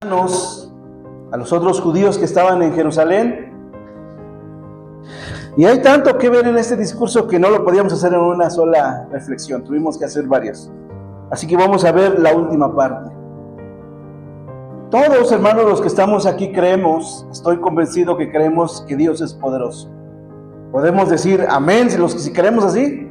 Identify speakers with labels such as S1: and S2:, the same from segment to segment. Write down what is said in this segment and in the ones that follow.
S1: a los otros judíos que estaban en Jerusalén. Y hay tanto que ver en este discurso que no lo podíamos hacer en una sola reflexión, tuvimos que hacer varias. Así que vamos a ver la última parte. Todos, hermanos, los que estamos aquí creemos, estoy convencido que creemos que Dios es poderoso. ¿Podemos decir amén si creemos así?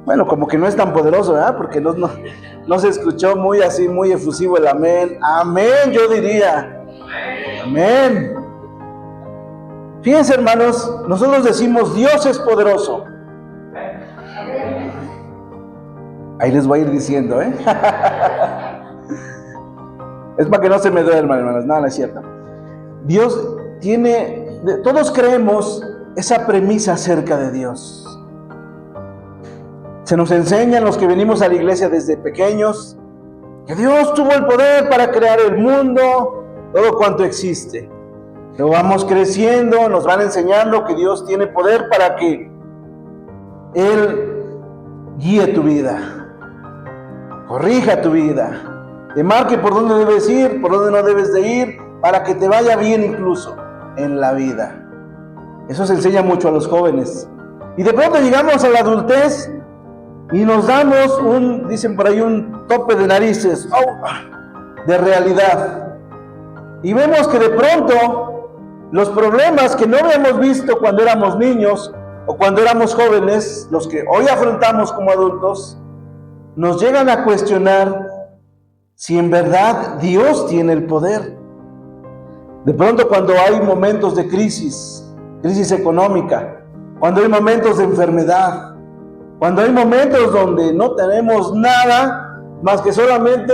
S1: Bueno, como que no es tan poderoso, ¿verdad? Porque no se escuchó muy así, muy efusivo el amén. Amén, yo diría. Amén. Fíjense, hermanos, nosotros decimos Dios es poderoso. Ahí les voy a ir diciendo, ¿eh? Es para que no se me duerman, hermanos. No, no es cierto. Dios todos creemos esa premisa acerca de Dios. Se nos enseñan los que venimos a la iglesia desde pequeños que Dios tuvo el poder para crear el mundo, todo cuanto existe. Luego vamos creciendo, nos van enseñando que Dios tiene poder para que Él guíe tu vida, corrija tu vida, te marque por dónde debes ir, por dónde no debes de ir, para que te vaya bien incluso en la vida. Eso se enseña mucho a los jóvenes. Y de pronto llegamos a la adultez y nos damos dicen por ahí, un tope de narices, de realidad. Y vemos que de pronto los problemas que no habíamos visto cuando éramos niños o cuando éramos jóvenes, los que hoy afrontamos como adultos, nos llegan a cuestionar si en verdad Dios tiene el poder. De pronto cuando hay momentos de crisis económica, cuando hay momentos de enfermedad, cuando hay momentos donde no tenemos nada más que solamente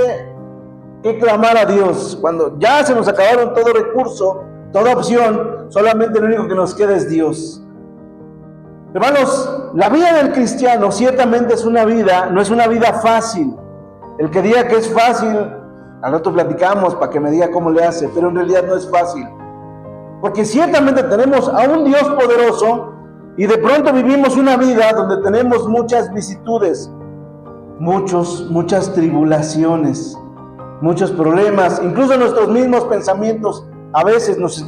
S1: que clamar a Dios, cuando ya se nos acabaron todo recurso, toda opción, solamente lo único que nos queda es Dios. Hermanos, la vida del cristiano ciertamente no es una vida fácil. El que diga que es fácil, al rato platicamos para que me diga cómo le hace, pero en realidad no es fácil. Porque ciertamente tenemos a un Dios poderoso y de pronto vivimos una vida donde tenemos muchas vicisitudes, muchas tribulaciones, muchos problemas, incluso nuestros mismos pensamientos,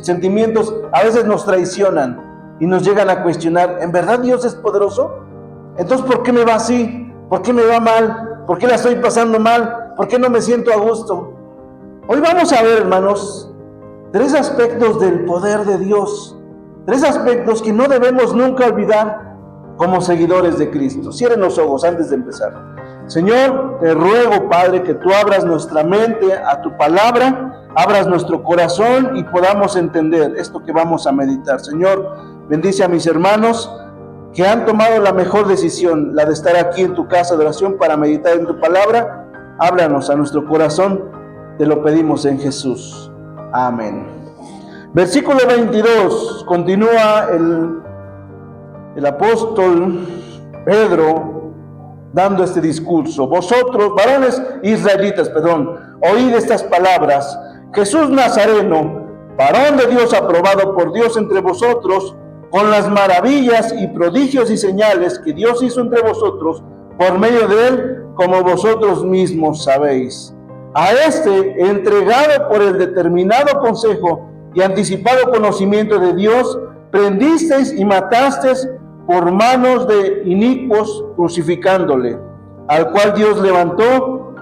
S1: sentimientos, a veces nos traicionan y nos llegan a cuestionar, ¿en verdad Dios es poderoso? Entonces, ¿por qué me va así? ¿Por qué me va mal? ¿Por qué la estoy pasando mal? ¿Por qué no me siento a gusto? Hoy vamos a ver, hermanos, 3 aspectos del poder de Dios, 3 aspectos que no debemos nunca olvidar como seguidores de Cristo. Cierren los ojos antes de empezar. Señor, te ruego, Padre, que tú abras nuestra mente a tu palabra, abras nuestro corazón y podamos entender esto que vamos a meditar. Señor, bendice a mis hermanos que han tomado la mejor decisión, la de estar aquí en tu casa de oración para meditar en tu palabra. Háblanos a nuestro corazón, te lo pedimos en Jesús. Amén. Versículo 22, continúa el apóstol Pedro dando este discurso. Vosotros, varones israelitas, oíd estas palabras. Jesús Nazareno, varón de Dios aprobado por Dios entre vosotros, con las maravillas y prodigios y señales que Dios hizo entre vosotros, por medio de él, como vosotros mismos sabéis. A este, entregado por el determinado consejo y anticipado conocimiento de Dios, prendisteis y matasteis por manos de inicuos, crucificándole, al cual Dios levantó,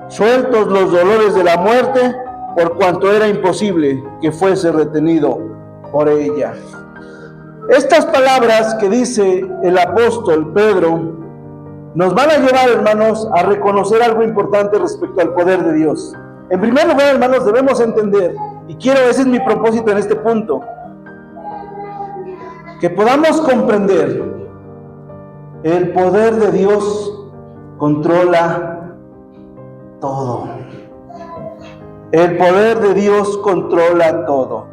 S1: sueltos los dolores de la muerte, por cuanto era imposible que fuese retenido por ella. Estas palabras que dice el apóstol Pedro nos van a llevar, hermanos, a reconocer algo importante respecto al poder de Dios. En primer lugar, hermanos, debemos entender, y ese es mi propósito en este punto, que podamos comprender el poder de Dios controla todo. El poder de Dios controla todo.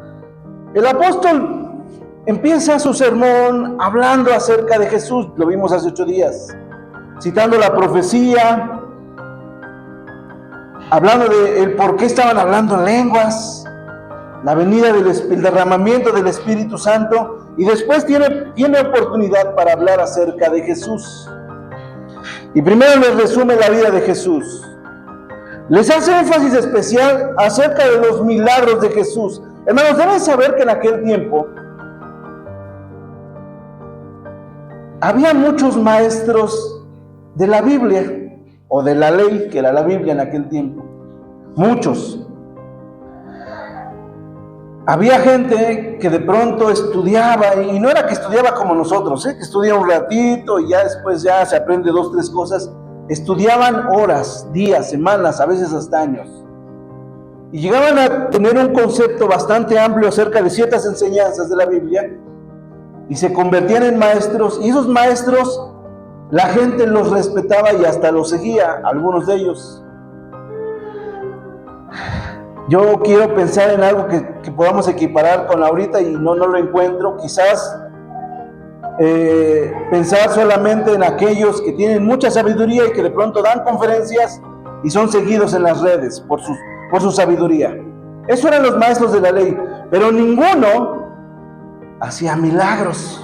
S1: El apóstol empieza su sermón hablando acerca de Jesús, lo vimos hace 8 días, citando la profecía, hablando de el por qué estaban hablando en lenguas, la venida del derramamiento del Espíritu Santo, y después tiene oportunidad para hablar acerca de Jesús. Y primero les resume la vida de Jesús. les hace énfasis especial acerca de los milagros de Jesús. Hermanos, deben saber que en aquel tiempo había muchos maestros de la Biblia, o de la ley, que era la Biblia en aquel tiempo. Muchos. Había gente que de pronto estudiaba, y no era que estudiaba como nosotros, que estudia un ratito y ya después ya se aprende 2, 3 cosas. Estudiaban horas, días, semanas, a veces hasta años. Y llegaban a tener un concepto bastante amplio acerca de ciertas enseñanzas de la Biblia, y se convertían en maestros, y esos maestros la gente los respetaba y hasta los seguía, algunos de ellos. Yo quiero pensar en algo que podamos equiparar con ahorita y no lo encuentro. Quizás pensar solamente en aquellos que tienen mucha sabiduría y que de pronto dan conferencias y son seguidos en las redes por su sabiduría. Esos eran los maestros de la ley, pero ninguno hacía milagros.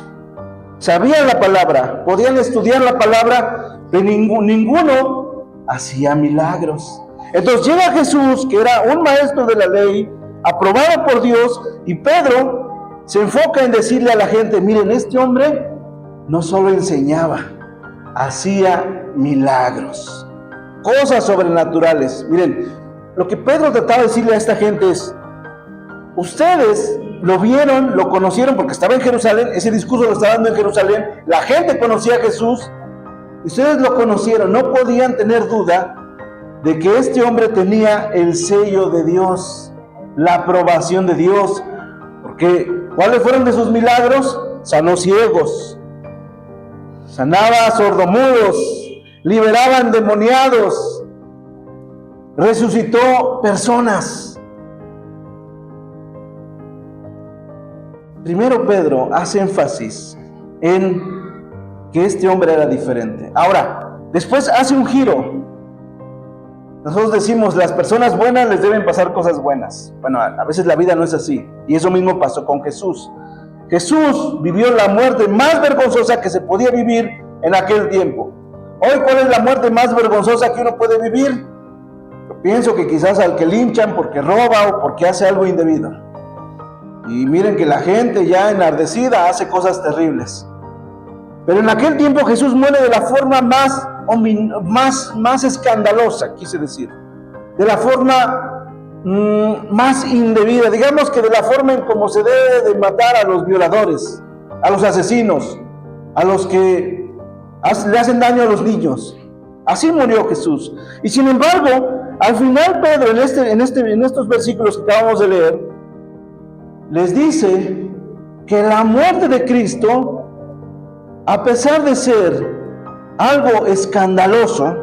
S1: Sabían la palabra, podían estudiar la palabra, pero ninguno hacía milagros. Entonces llega Jesús, que era un maestro de la ley, aprobado por Dios, y Pedro se enfoca en decirle a la gente: miren, este hombre no solo enseñaba, hacía milagros, cosas sobrenaturales. Miren, lo que Pedro trataba de decirle a esta gente es: ustedes lo vieron, lo conocieron porque estaba en Jerusalén, ese discurso lo estaba dando en Jerusalén, la gente conocía a Jesús, ustedes lo conocieron, no podían tener duda de que este hombre tenía el sello de Dios, la aprobación de Dios. Porque ¿cuáles fueron de sus milagros? Sanó ciegos, sanaba sordomudos, liberaba endemoniados, resucitó personas. Primero Pedro hace énfasis en que este hombre era diferente. Ahora, después hace un giro. Nosotros decimos, las personas buenas les deben pasar cosas buenas. Bueno, a veces la vida no es así. Y eso mismo pasó con Jesús. Jesús vivió la muerte más vergonzosa que se podía vivir en aquel tiempo. Hoy, ¿cuál es la muerte más vergonzosa que uno puede vivir? Yo pienso que quizás al que linchan porque roba o porque hace algo indebido. Y miren que la gente ya enardecida hace cosas terribles. Pero en aquel tiempo Jesús muere de la forma más escandalosa, quise decir, de la forma más indebida, digamos que de la forma en cómo se debe de matar a los violadores, a los asesinos, a los que le hacen daño a los niños. Así murió Jesús. Y sin embargo, al final Pedro, en estos versículos que acabamos de leer, les dice que la muerte de Cristo, a pesar de ser algo escandaloso,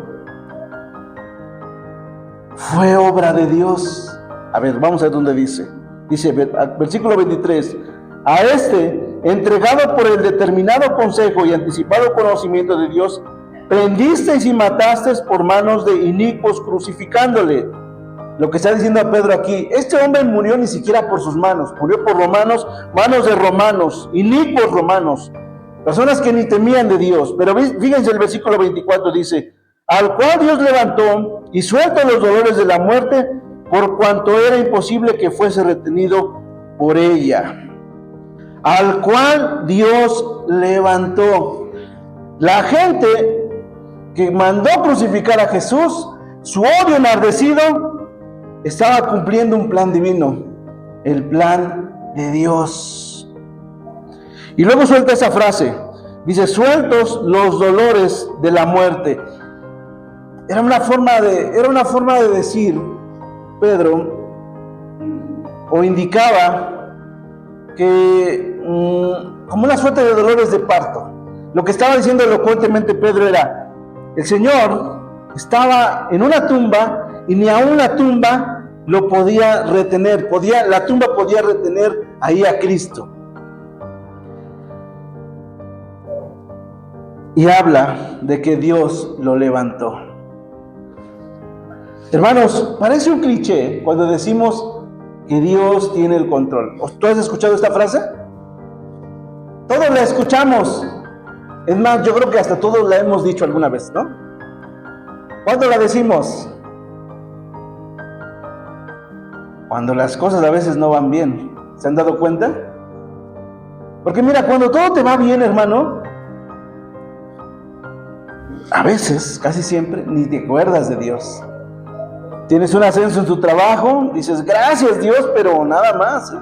S1: fue obra de Dios. A ver, vamos a ver dónde dice. Dice, versículo 23, a este, entregado por el determinado consejo y anticipado conocimiento de Dios, prendisteis y matasteis por manos de inicuos, crucificándole. Lo que está diciendo a Pedro aquí, este hombre murió ni siquiera por sus manos, murió por romanos, manos de romanos, inicuos romanos, personas que ni temían de Dios. Pero fíjense el versículo 24, dice, al cual Dios levantó y suelta los dolores de la muerte, por cuanto era imposible que fuese retenido por ella. Al cual Dios levantó. La gente que mandó crucificar a Jesús, su odio enardecido, estaba cumpliendo un plan divino, el plan de Dios. Y luego suelta esa frase, dice, sueltos los dolores de la muerte. Era una forma de decir, Pedro, o indicaba que como una suerte de dolores de parto. Lo que estaba diciendo elocuentemente Pedro era, el Señor estaba en una tumba y ni aún la tumba lo podía retener, la tumba podía retener ahí a Cristo. Y habla de que Dios lo levantó. Hermanos, parece un cliché cuando decimos que Dios tiene el control. ¿Tú has escuchado esta frase? Todos la escuchamos. Es más, yo creo que hasta todos la hemos dicho alguna vez, ¿no? ¿Cuándo la decimos? cuando las cosas a veces no van bien. ¿Se han dado cuenta? Porque mira, cuando todo te va bien, hermano, a veces, casi siempre, ni te acuerdas de Dios. Tienes un ascenso en tu trabajo, dices, gracias Dios, pero nada más.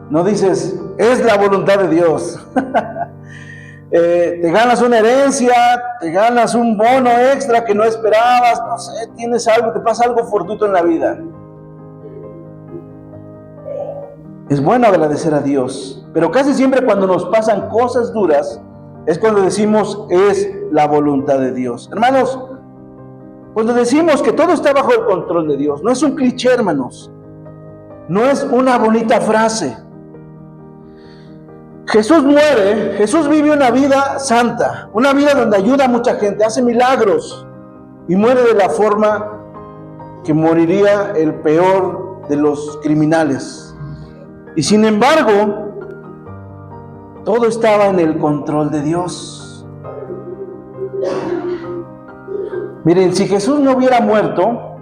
S1: No dices, es la voluntad de Dios. Te ganas una herencia, te ganas un bono extra que no esperabas, no sé, tienes algo, te pasa algo fortuito en la vida. Es bueno agradecer a Dios, pero casi siempre cuando nos pasan cosas duras, es cuando decimos, es la voluntad de Dios. Hermanos, cuando decimos que todo está bajo el control de Dios, no es un cliché, hermanos, no es una bonita frase. Jesús muere, Jesús vive una vida santa, una vida donde ayuda a mucha gente, hace milagros y muere de la forma que moriría el peor de los criminales. Y sin embargo, todo estaba en el control de Dios. Miren, si Jesús no hubiera muerto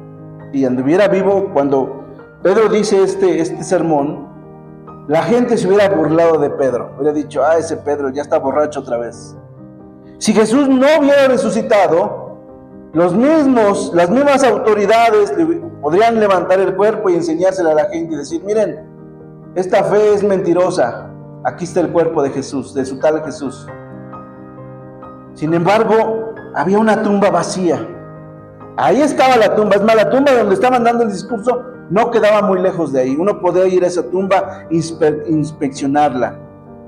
S1: y anduviera vivo cuando Pedro dice este sermón, la gente se hubiera burlado de Pedro, hubiera dicho, ese Pedro ya está borracho otra vez. Si Jesús no hubiera resucitado, las mismas autoridades podrían levantar el cuerpo y enseñárselo a la gente y decir, miren, esta fe es mentirosa, aquí está el cuerpo de Jesús, de su tal Jesús. Sin embargo, había una tumba vacía. Ahí estaba la tumba, es más, la tumba donde estaban dando el discurso no quedaba muy lejos de ahí. Uno podía ir a esa tumba e inspeccionarla.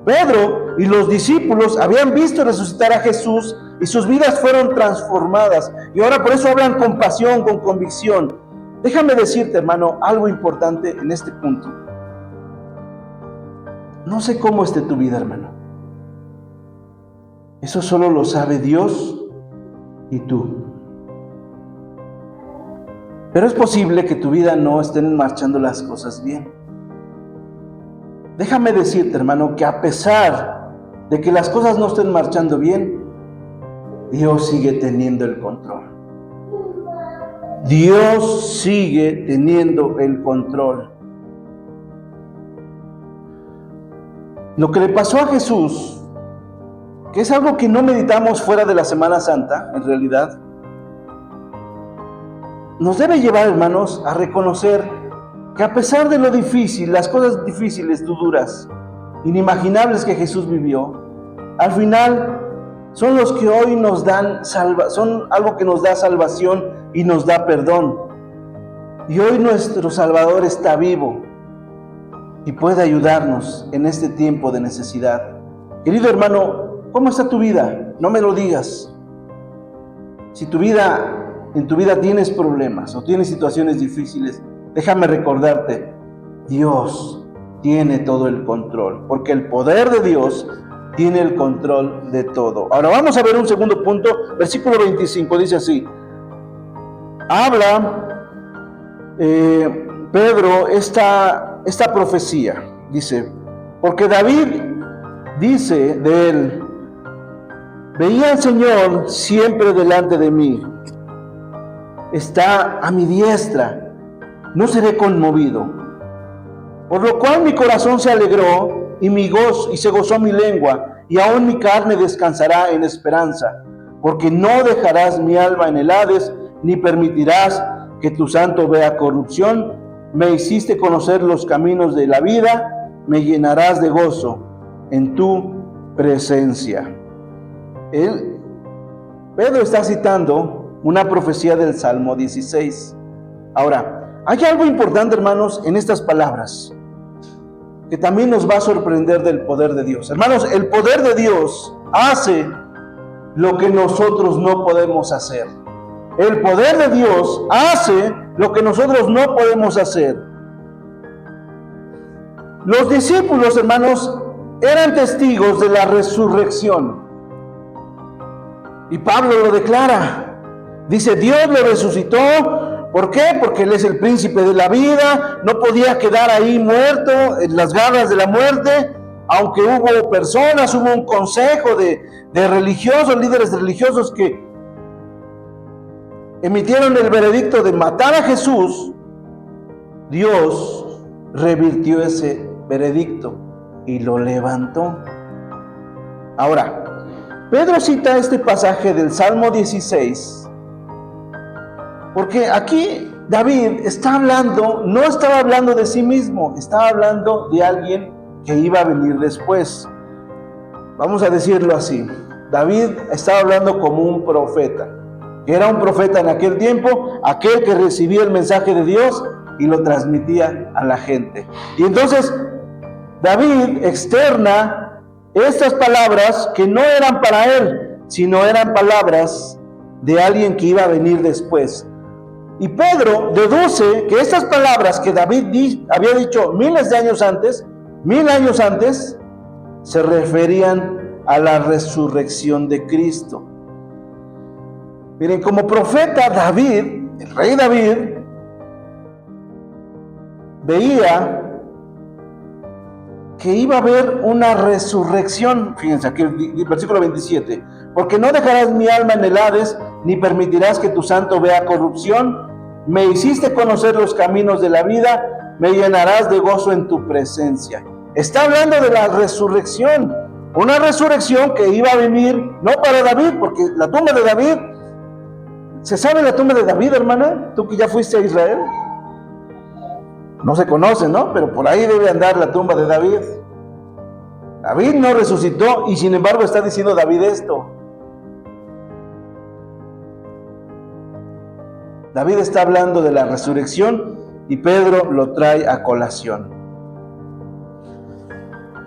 S1: Pedro y los discípulos habían visto resucitar a Jesús y sus vidas fueron transformadas. Y ahora por eso hablan con pasión, con convicción. Déjame decirte, hermano, algo importante en este punto. No sé cómo esté tu vida, hermano. Eso solo lo sabe Dios y tú. Pero es posible que tu vida no estén marchando las cosas bien. Déjame decirte, hermano, que a pesar de que las cosas no estén marchando bien, Dios sigue teniendo el control. Dios sigue teniendo el control. Lo que le pasó a Jesús, que es algo que no meditamos fuera de la Semana Santa, en realidad, nos debe llevar, hermanos, a reconocer que a pesar de lo difícil, las cosas difíciles, duras, inimaginables que Jesús vivió, al final son los que hoy nos dan son algo que nos da salvación y nos da perdón. Y hoy nuestro Salvador está vivo y puede ayudarnos en este tiempo de necesidad. Querido hermano, ¿cómo está tu vida? No me lo digas. Si en tu vida tienes problemas o tienes situaciones difíciles, déjame recordarte, Dios tiene todo el control, porque el poder de Dios tiene el control de todo. Ahora vamos a ver un segundo punto, versículo 25, dice así, habla Pedro esta profecía, dice, porque David dice de él, veía al Señor siempre delante de mí, está a mi diestra, no seré conmovido. Por lo cual mi corazón se alegró y se gozó mi lengua, y aún mi carne descansará en esperanza, porque no dejarás mi alma en el Hades, ni permitirás que tu santo vea corrupción. Me hiciste conocer los caminos de la vida, me llenarás de gozo en tu presencia. Pedro está citando una profecía del Salmo 16. Ahora, hay algo importante, hermanos, en estas palabras, que también nos va a sorprender del poder de Dios. Hermanos, el poder de Dios hace lo que nosotros no podemos hacer. El poder de Dios hace lo que nosotros no podemos hacer. Los discípulos, hermanos, eran testigos de la resurrección. Y Pablo lo declara. Dice, Dios lo resucitó. ¿Por qué? Porque Él es el príncipe de la vida. No podía quedar ahí muerto en las garras de la muerte. Aunque hubo personas, hubo un consejo de religiosos, líderes religiosos que emitieron el veredicto de matar a Jesús. Dios revirtió ese veredicto y lo levantó. Ahora, Pedro cita este pasaje del Salmo 16, porque aquí David está hablando, no estaba hablando de sí mismo, estaba hablando de alguien que iba a venir después. Vamos a decirlo así, David estaba hablando como un profeta, que era un profeta en aquel tiempo, aquel que recibía el mensaje de Dios y lo transmitía a la gente. Y entonces David externa estas palabras que no eran para él, sino eran palabras de alguien que iba a venir después. Y Pedro deduce que estas palabras que David había dicho miles de años antes, 1000 años antes, se referían a la resurrección de Cristo. Miren, como profeta David, el rey David, veía que iba a haber una resurrección. Fíjense aquí el versículo 27. Porque no dejarás mi alma en el Hades, ni permitirás que tu santo vea corrupción. Me hiciste conocer los caminos de la vida, me llenarás de gozo en tu presencia. Está hablando de la resurrección. Una resurrección que iba a venir, no para David, porque la tumba de David, ¿se sabe la tumba de David, hermana? Tú que ya fuiste a Israel. No se conoce, ¿no? Pero por ahí debe andar la tumba de David. David no resucitó y sin embargo está diciendo David esto. David está hablando de la resurrección y Pedro lo trae a colación.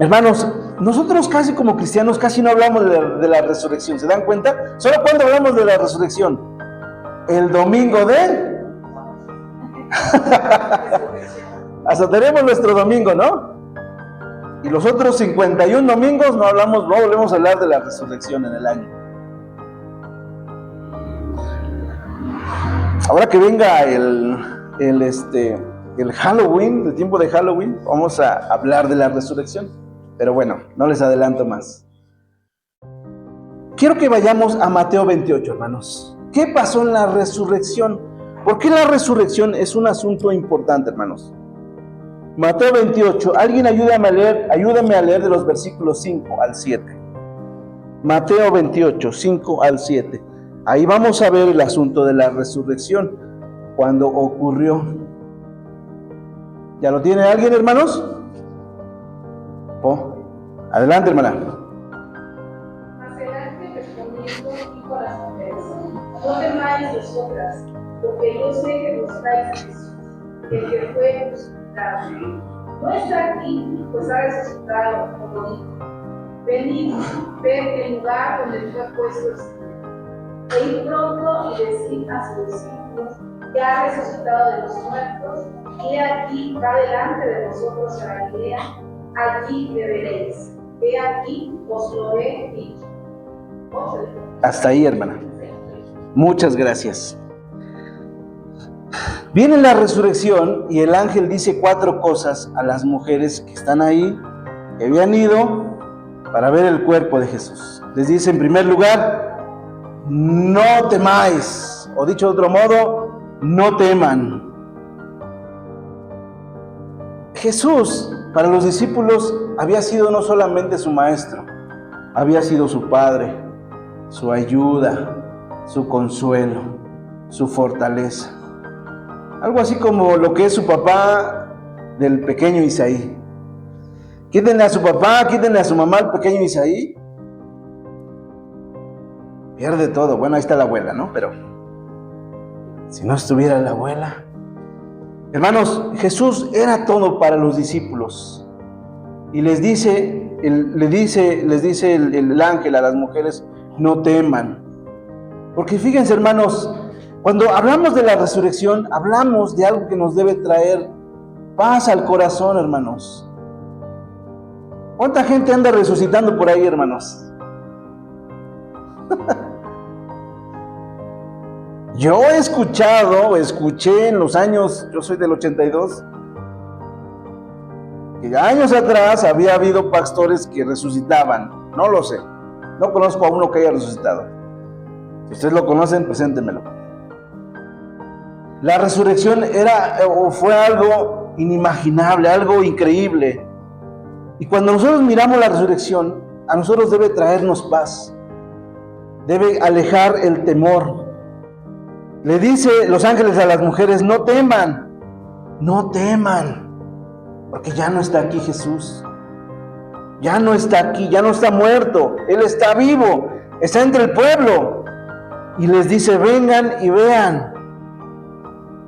S1: Hermanos, nosotros casi como cristianos casi no hablamos de la resurrección, ¿se dan cuenta? ¿Solo cuando hablamos de la resurrección? El domingo de... Hasta tenemos nuestro domingo, ¿no? Y los otros 51 domingos no volvemos a hablar de la resurrección en el año. Ahora que venga el Halloween, el tiempo de Halloween, vamos a hablar de la resurrección. Pero bueno, no les adelanto más. Quiero que vayamos a Mateo 28, hermanos. ¿Qué pasó en la resurrección? ¿Por qué la resurrección es un asunto importante, hermanos? Mateo 28, alguien ayúdame a leer de los versículos 5 al 7. Mateo 28, 5 al 7. Ahí vamos a ver el asunto de la resurrección, cuando ocurrió. ¿Ya lo tiene alguien, hermanos? Adelante, hermana.
S2: Más adelante respondiendo, dijo a las mujeres: no temáis vosotras, porque yo sé que buscáis a Jesús, el que fue crucificado. No está aquí, pues ha resucitado, como dijo. Venid, ved el lugar donde fue puesto el Señor. E id pronto y decid a sus discípulos que ha resucitado de los muertos, y aquí va delante de vosotros a Galilea, allí le veréis. He aquí, os lo he dicho.
S1: Hasta ahí, hermana. Muchas gracias. Viene la resurrección y el ángel dice 4 cosas a las mujeres que están ahí, que habían ido para ver el cuerpo de Jesús. Les dice, en primer lugar, no temáis, o dicho de otro modo, no teman. Jesús, para los discípulos, había sido no solamente su maestro, había sido su padre, su ayuda, su consuelo, su fortaleza. Algo así como lo que es su papá del pequeño Isaí. Quítenle a su papá, quítenle a su mamá el pequeño Isaí, pierde todo. Bueno, ahí está la abuela, ¿no? Pero si no estuviera la abuela. Hermanos, Jesús era todo para los discípulos. Y les dice el ángel a las mujeres, no teman. Porque fíjense, hermanos, cuando hablamos de la resurrección, hablamos de algo que nos debe traer paz al corazón, hermanos. ¿Cuánta gente anda resucitando por ahí, hermanos? Yo escuché en los años, yo soy del 82, que años atrás había habido pastores que resucitaban. No lo sé, no conozco a uno que haya resucitado. Si ustedes lo conocen, preséntenmelo. La resurrección fue algo inimaginable, algo increíble. Y cuando nosotros miramos la resurrección, a nosotros debe traernos paz, debe alejar el temor. Le dice los ángeles a las mujeres: no teman, porque ya no está aquí Jesús. Ya no está aquí, ya no está muerto, Él está vivo, está entre el pueblo. Y les dice: vengan y vean,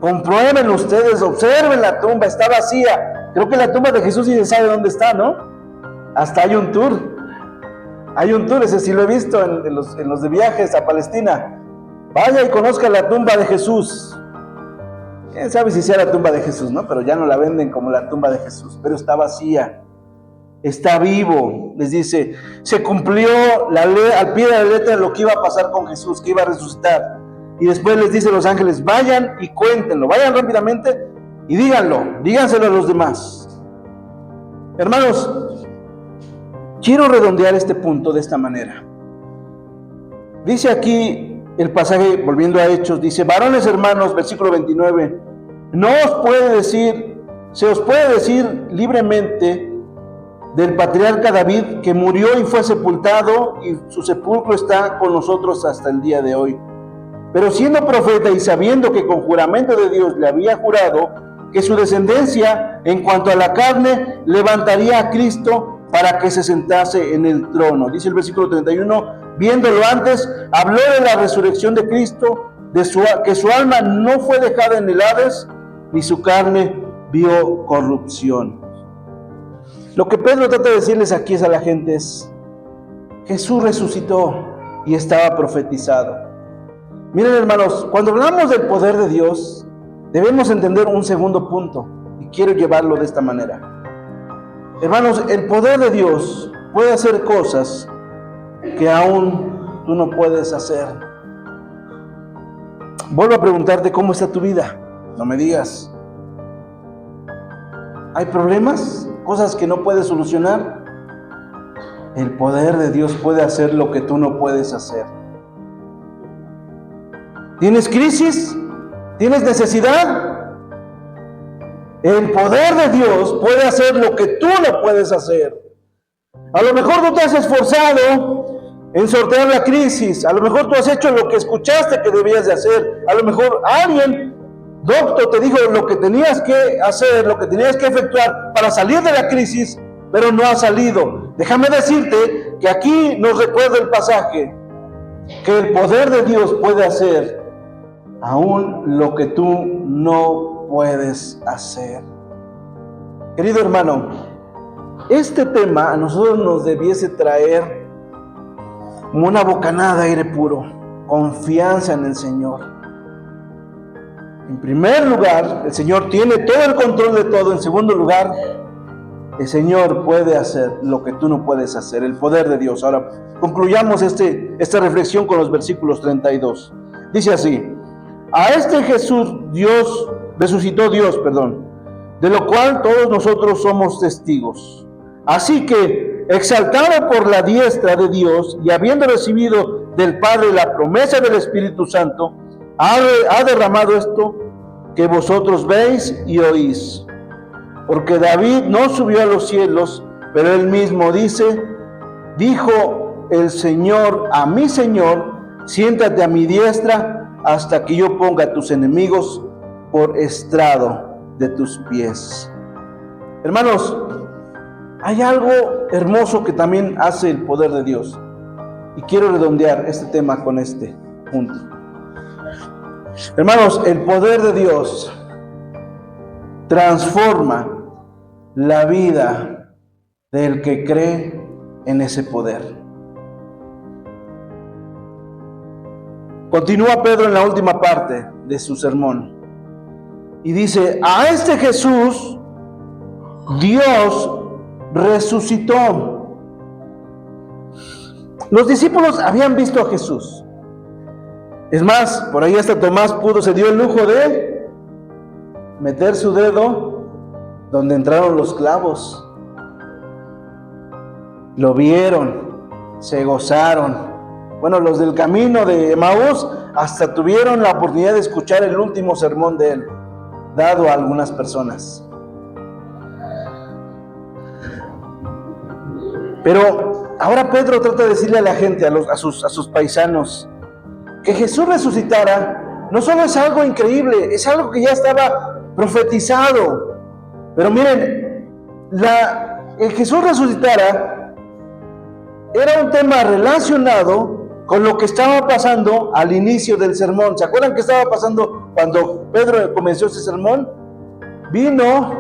S1: comprueben ustedes, observen la tumba, está vacía. Creo que la tumba de Jesús sí se sabe dónde está, ¿no? Hasta hay un tour, ese sí lo he visto en los de viajes a Palestina. Vaya y conozca la tumba de Jesús. Quién sabe si sea la tumba de Jesús, ¿no? Pero ya no la venden como la tumba de Jesús, pero está vacía. Está vivo. Les dice, se cumplió la ley, al pie de la letra, lo que iba a pasar con Jesús, que iba a resucitar. Y después les dice a los ángeles: vayan y cuéntenlo, vayan rápidamente y díganselo a los demás. Hermanos, quiero redondear este punto de esta manera. Dice aquí el pasaje, volviendo a Hechos, dice: varones hermanos, versículo 29, se os puede decir libremente del patriarca David, que murió y fue sepultado, y su sepulcro está con nosotros hasta el día de hoy. Pero siendo profeta y sabiendo que con juramento de Dios le había jurado que su descendencia en cuanto a la carne levantaría a Cristo para que se sentase en el trono. Dice el versículo 31, viéndolo antes, habló de la resurrección de Cristo, que su alma no fue dejada en el Hades, ni su carne vio corrupción. Lo que Pedro trata de decirles aquí a la gente es: Jesús resucitó y estaba profetizado. Miren, hermanos, cuando hablamos del poder de Dios, debemos entender un segundo punto, y quiero llevarlo de esta manera. Hermanos, el poder de Dios puede hacer cosas que aún tú no puedes hacer. Vuelvo a preguntarte: ¿cómo está tu vida? No me digas. ¿Hay problemas? ¿Cosas que no puedes solucionar? El poder de Dios puede hacer lo que tú no puedes hacer. ¿Tienes crisis? ¿Tienes necesidad? El poder de Dios puede hacer lo que tú no puedes hacer. A lo mejor tú te has esforzado en sortear la crisis. A lo mejor tú has hecho lo que escuchaste que debías de hacer. A lo mejor alguien, doctor, te dijo lo que tenías que hacer, lo que tenías que efectuar para salir de la crisis, pero no ha salido. Déjame decirte que aquí nos recuerda el pasaje, que el poder de Dios puede hacer aún lo que tú no puedes hacer. Querido hermano, este tema a nosotros nos debiese traer como una bocanada de aire puro, confianza en el Señor. En primer lugar, el Señor tiene todo el control de todo. En segundo lugar, el Señor puede hacer lo que tú no puedes hacer, el poder de Dios. Ahora, concluyamos esta reflexión con los versículos 32. Dice así: a este Jesús resucitó Dios, de lo cual todos nosotros somos testigos. Así que, exaltado por la diestra de Dios y habiendo recibido del Padre la promesa del Espíritu Santo, ha derramado esto que vosotros veis y oís. Porque David no subió a los cielos, pero él mismo dijo el Señor a mi Señor: siéntate a mi diestra hasta que yo ponga a tus enemigos por estrado de tus pies. Hermanos, hay algo hermoso que también hace el poder de Dios, y quiero redondear este tema con este punto. Hermanos, el poder de Dios transforma la vida del que cree en ese poder. Continúa Pedro en la última parte de su sermón y dice: a este Jesús Dios resucitó. Los discípulos habían visto a Jesús. Es más, por ahí hasta Tomás se dio el lujo de meter su dedo donde entraron los clavos. Lo vieron, se gozaron, Bueno, los del camino de Emaús hasta tuvieron la oportunidad de escuchar el último sermón de él, dado a algunas personas. Pero ahora Pedro trata de decirle a la gente, a sus paisanos, que Jesús resucitara no solo es algo increíble, es algo que ya estaba profetizado. Pero miren, el Jesús resucitara era un tema relacionado con lo que estaba pasando al inicio del sermón. ¿Se acuerdan qué estaba pasando cuando Pedro comenzó ese sermón? Vino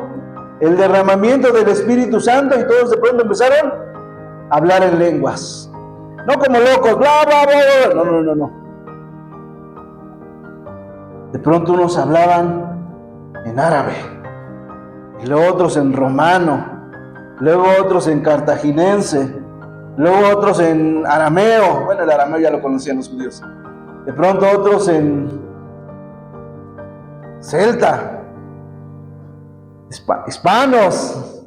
S1: el derramamiento del Espíritu Santo y todos de pronto empezaron a hablar en lenguas. No como locos, bla, bla, bla, bla. No. De pronto unos hablaban en árabe, y luego otros en romano, luego otros en cartaginense, luego otros en arameo. Bueno, el arameo ya lo conocían los judíos. De pronto otros en celta, hispanos.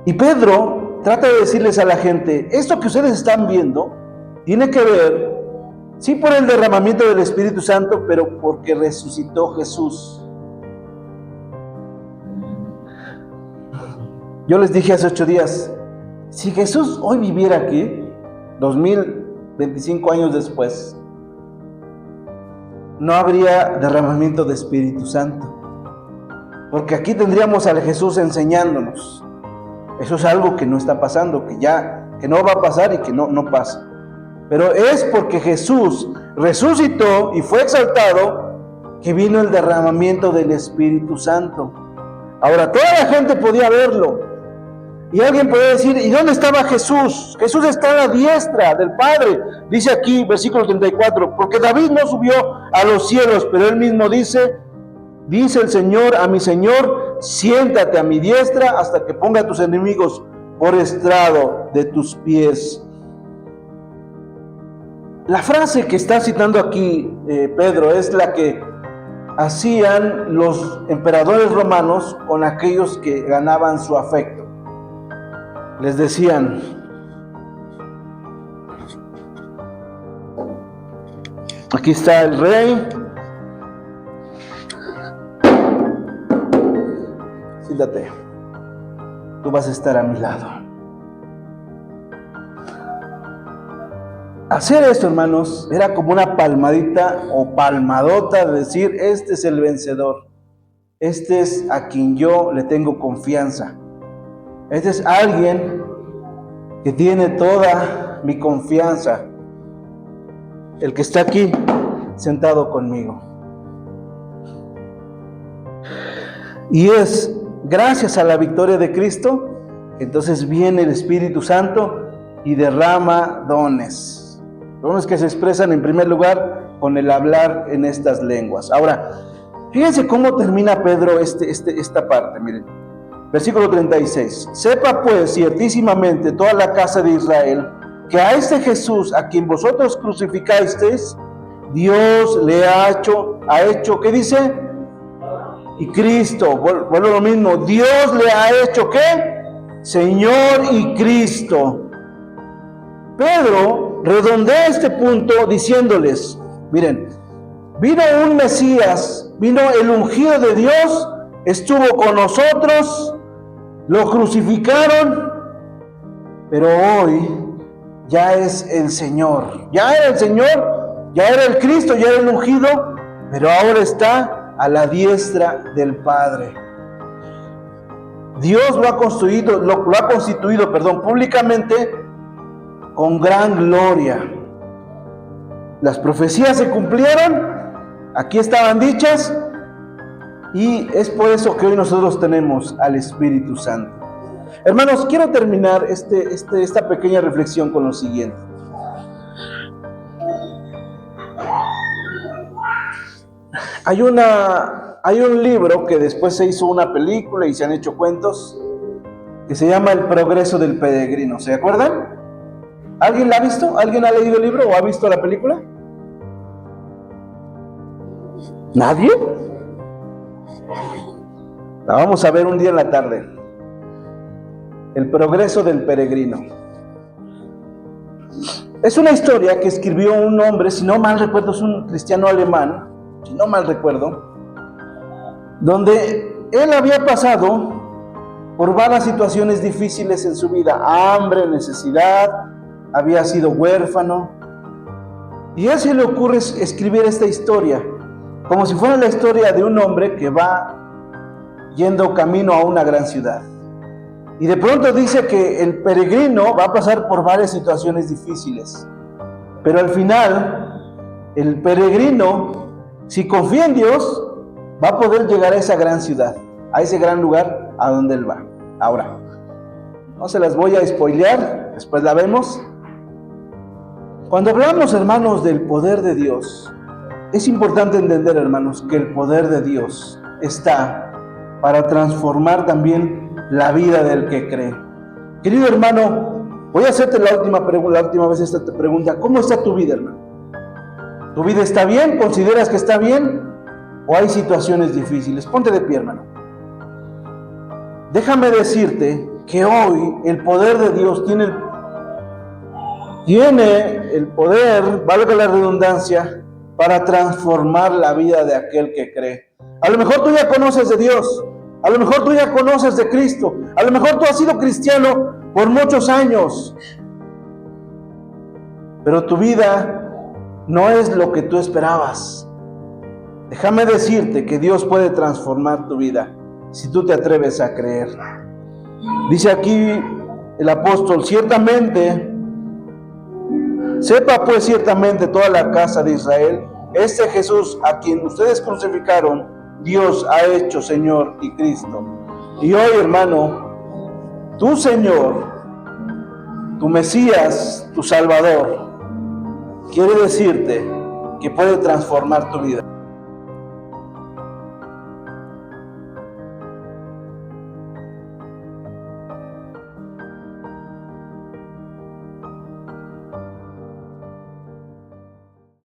S1: Y Pedro trata de decirles a la gente, esto que ustedes están viendo tiene que ver, sí, por el derramamiento del Espíritu Santo, pero porque resucitó Jesús. Yo les dije hace 8 días, si Jesús hoy viviera aquí, 2025 años después, no habría derramamiento de Espíritu Santo. Porque aquí tendríamos al Jesús enseñándonos. Eso es algo que no está pasando, que no va a pasar y que no pasa. Pero es porque Jesús resucitó y fue exaltado que vino el derramamiento del Espíritu Santo. Ahora, toda la gente podía verlo. Y alguien puede decir, ¿y dónde estaba Jesús? Jesús está a la diestra del Padre. Dice aquí, versículo 34, porque David no subió a los cielos, pero él mismo dice el Señor a mi Señor, siéntate a mi diestra hasta que ponga a tus enemigos por estrado de tus pies. La frase que está citando aquí Pedro es la que hacían los emperadores romanos con aquellos que ganaban su afecto. Les decían, aquí está el rey, siéntate, tú vas a estar a mi lado. Hacer esto, hermanos, era como una palmadita o palmadota de decir, este es el vencedor, este es a quien yo le tengo confianza, este es alguien que tiene toda mi confianza, el que está aquí sentado conmigo. Y es gracias a la victoria de Cristo, entonces viene el Espíritu Santo y derrama dones. Dones que se expresan en primer lugar con el hablar en estas lenguas. Ahora, fíjense cómo termina Pedro esta parte, miren. Versículo 36. Sepa pues ciertísimamente toda la casa de Israel que a este Jesús a quien vosotros crucificasteis, Dios le ha hecho, ¿qué dice? Y Cristo, vuelvo lo mismo, Dios le ha hecho, ¿qué? Señor y Cristo. Pedro redondea este punto diciéndoles, miren, vino un Mesías, vino el ungido de Dios, estuvo con nosotros, lo crucificaron, pero hoy ya es el Señor, ya era el Señor, ya era el Cristo, ya era el ungido, pero ahora está a la diestra del Padre. Dios lo ha constituido públicamente con gran gloria. Las profecías se cumplieron, aquí estaban dichas, y es por eso que hoy nosotros tenemos al Espíritu Santo. Hermanos, quiero terminar esta pequeña reflexión con lo siguiente. Hay un libro que después se hizo una película y se han hecho cuentos, que se llama El progreso del peregrino. ¿Se acuerdan? ¿Alguien la ha visto? ¿Alguien ha leído el libro o ha visto la película? ¿Nadie? La vamos a ver un día en la tarde. El progreso del peregrino. Es una historia que escribió un hombre, si no mal recuerdo, es un cristiano alemán, si no mal recuerdo, donde él había pasado por varias situaciones difíciles en su vida, hambre, necesidad, había sido huérfano, y a él se le ocurre escribir esta historia, como si fuera la historia de un hombre que va yendo camino a una gran ciudad. Y de pronto dice que el peregrino va a pasar por varias situaciones difíciles, pero al final, el peregrino, si confía en Dios, va a poder llegar a esa gran ciudad, a ese gran lugar a donde él va. Ahora, no se las voy a spoilear, después la vemos. Cuando hablamos, hermanos, del poder de Dios, es importante entender, hermanos, que el poder de Dios está para transformar también la vida del que cree. Querido hermano, voy a hacerte la última vez esta pregunta. ¿Cómo está tu vida, hermano? ¿Tu vida está bien? ¿Consideras que está bien? ¿O hay situaciones difíciles? Ponte de pie, hermano. Déjame decirte que hoy el poder de Dios tiene el poder, valga la redundancia, para transformar la vida de aquel que cree. A lo mejor tú ya conoces de Dios, a lo mejor tú ya conoces de Cristo, a lo mejor tú has sido cristiano por muchos años, pero tu vida no es lo que tú esperabas. Déjame decirte que Dios puede transformar tu vida si tú te atreves a creer. Dice aquí el apóstol, sepa pues ciertamente toda la casa de Israel, este Jesús a quien ustedes crucificaron, Dios ha hecho Señor y Cristo. Y hoy, hermano, tu Señor, tu Mesías, tu Salvador, quiere decirte que puede transformar tu vida.